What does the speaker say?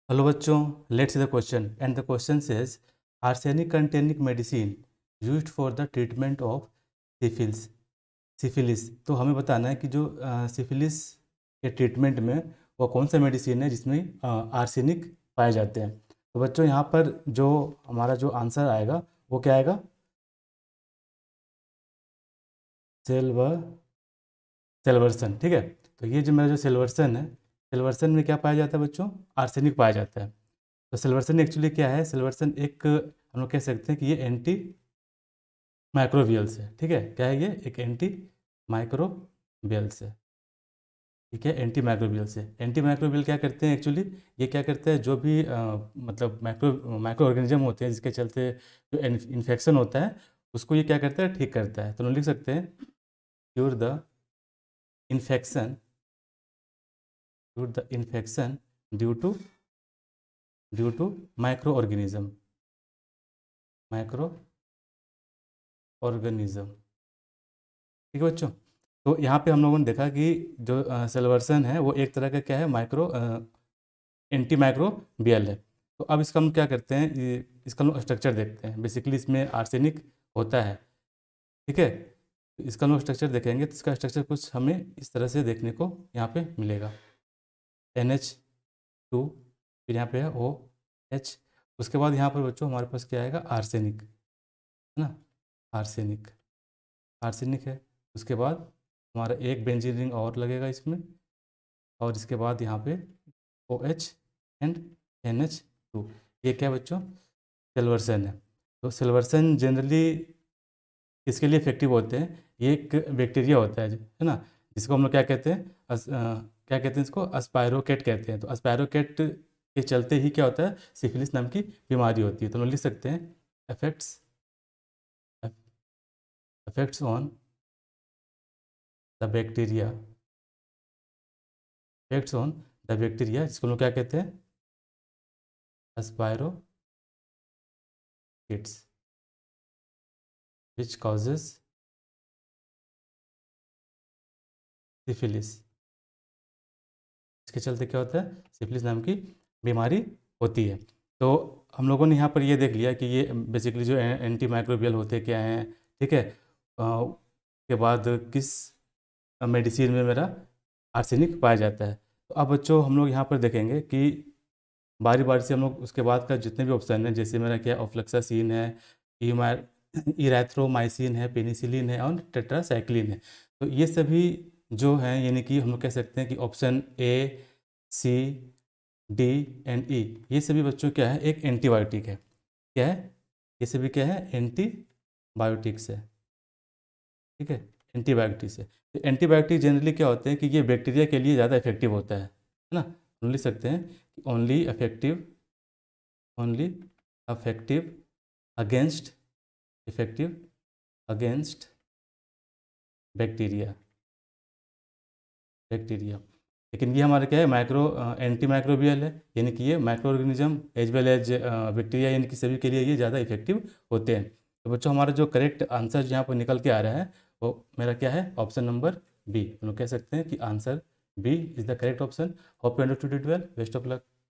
Hello बच्चों, let's see the question and the question says arsenic containing medicine used for the treatment of syphilis syphilis. तो हमें बताना है कि जो सिफिलिस के ट्रीटमेंट में वो कौन सा मेडिसिन है जिसमें आर्सेनिक पाए जाते हैं। तो बच्चों यहाँ पर जो हमारा जो आंसर आएगा वो क्या आएगा? सेल्व सेल्वर्सन। ठीक है, तो ये जो मेरा जो सेल्वर्सन है, सेल्वर्सन में क्या पाया जाता है बच्चों? आर्सेनिक पाया जाता है। तो सेल्वर्सन एक्चुअली क्या है? सेल्वर्सन एक हम लोग कह सकते हैं कि ये एंटी माइक्रोबियल्स है। ठीक है, क्या है ये? एक एंटी माइक्रोबियल्स है। ठीक है, एंटी माइक्रोबियल्स है। एंटी माइक्रोबियल क्या करते हैं एक्चुअली? ये क्या करते हैं, जो भी मतलब माइक्रो ऑर्गेनिज्म होते हैं जिसके चलते जो इन्फेक्शन होता है उसको ये क्या करता है? ठीक करता है। तो हम लिख सकते हैं cure the infection cure the infection due to microorganism. ठीक है बच्चों, तो यहाँ पे हम लोगों ने देखा कि जो सेल्वर्सन है वो एक तरह का क्या है? एंटी माइक्रोबियल है। तो अब इसका हम क्या करते हैं, इसका हम स्ट्रक्चर देखते हैं। बेसिकली इसमें आर्सेनिक होता है। ठीक है, तो इसका हम स्ट्रक्चर देखेंगे तो इसका स्ट्रक्चर कुछ हमें इस तरह से देखने को यहाँ पे मिलेगा। NH2, फिर यहाँ पे है OH। उसके बाद यहाँ पर बच्चों हमारे पास क्या आएगा? आर्सेनिक, है ना? आर्सेनिक आर्सेनिक है। उसके बाद हमारा एक बेंजीन रिंग और लगेगा इसमें, और इसके बाद यहाँ पे OH एंड NH2। ये क्या बच्चों? सेल्वर्सन है। तो सेल्वर्सन जनरली किसके लिए इफेक्टिव होते हैं? ये एक बैक्टीरिया होता है ना, जिसको हम लोग क्या कहते हैं? क्या कहते हैं इसको? अस्पायरोकेट कहते हैं। तो अस्पायरोकेट के चलते ही क्या होता है? सिफिलिस नाम की बीमारी होती है। तो हम लोग लिख सकते हैं effects effects on the bacteria effects on the bacteria, जिसको हम लोग क्या कहते हैं? अस्पायरोकेट्स, विच कॉजेज सिफिलिस। इसके चलते क्या होता है? सिफिलिस नाम की बीमारी होती है। तो हम लोगों ने यहाँ पर ये देख लिया कि ये बेसिकली जो एंटी माइक्रोबियल होते क्या हैं। ठीक है, के बाद किस मेडिसिन में मेरा आर्सेनिक पाया जाता है। तो अब बच्चों हम लोग यहाँ पर देखेंगे कि बारी बारी से हम लोग उसके बाद का जितने भी ऑप्शन हैं, जैसे मेरा क्या ऑफ्लैक्सासिन है, इरैथ्रोमाइसिन है, पेनिसिलिन है और टेट्रासाइक्लिन है। तो ये सभी जो हैं, यानी कि हम लोग कह सकते हैं कि option A, C, D and E, ये सभी बच्चों क्या है? एक एंटीबायोटिक है। क्या है? ये सभी क्या है? एंटीबायोटिक्स है। ठीक है, एंटीबायोटिक्स है। तो एंटीबायोटिक जनरली क्या होते हैं कि ये बैक्टीरिया के लिए ज़्यादा इफेक्टिव होता है ना। हम लिख सकते हैं कि only affective against effective against bacteria bacteria. लेकिन ये हमारा क्या है? एंटी माइक्रोबियल है, यानी कि ये microorganism as well as bacteria, यानी कि सभी के लिए ये ज़्यादा इफेक्टिव होते हैं। तो बच्चों हमारा जो करेक्ट आंसर यहाँ पर निकल के आ रहा है वो मेरा क्या है? Option number B। हम लोग कह सकते हैं कि answer B is the correct option. Hope you understood it well. Best of luck.